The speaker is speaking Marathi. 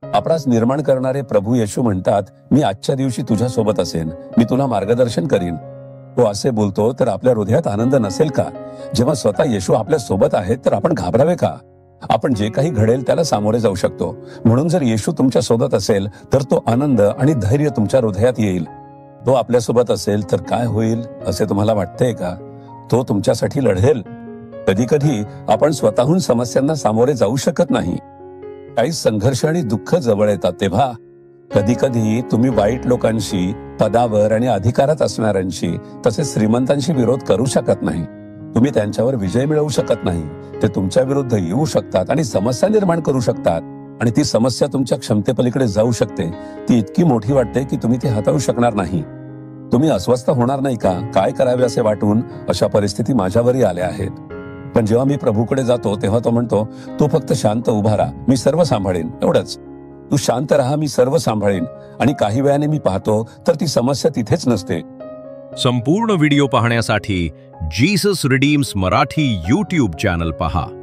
आपणास निर्माण करणारे प्रभू येशू म्हणतात, मी आजच्या दिवशी तुझ्या सोबत असेन, मी तुला मार्गदर्शन करीन. तो असे बोलतो तर आपल्या हृदयात आनंद नसेल का? जेव्हा स्वतः येशू आपल्या सोबत आहेत तर आपण घाबरावे का? आपण जे काही घडेल त्याला सामोरे जाऊ शकतो. म्हणून जर येशू तुमच्या सोबत असेल तर तो आनंद आणि धैर्य तुमच्या हृदयात येईल. तो आपल्यासोबत असेल तर काय होईल असे तुम्हाला वाटतंय का? तो तुमच्यासाठी लढेल. कधी कधी आपण स्वतःहून समस्यांना सामोरे जाऊ शकत नाही. काही संघर्ष आणि दुःख जवळ येतात तेव्हा कधी कधी तुम्ही वाईट लोकांशी, पदावर आणि अधिकारात असणाऱ्यांशी, तसेच श्रीमंतांशी विरोध करू शकत नाही. तुम्ही त्यांच्यावर विजय मिळवू शकत नाही. ते तुमच्या विरुद्ध येऊ शकतात आणि समस्या निर्माण करू शकतात. आणि ती समस्या तुमच्या क्षमतेपलीकडे जाऊ शकते. ती इतकी मोठी वाटते की तुम्ही ती हाताळू शकणार नाही. तुम्ही अस्वस्थ होणार नाही का? काय करावे असे वाटून अशा परिस्थिती माझ्यावरही आल्या आहेत. पण जेव्हा मी प्रभूकडे जातो तेव्हा तो म्हणतो, तू फक्त शांत उभा राहा, मी सर्व सांभाळेन. एवढंच. तू शांत राहा, मी सर्व सांभाळेन. आणि काही वेळाने मी पाहतो तर ती समस्या तिथेच नसते. संपूर्ण व्हिडिओ पाहण्यासाठी Jesus redeems Marathi YouTube channel पहा.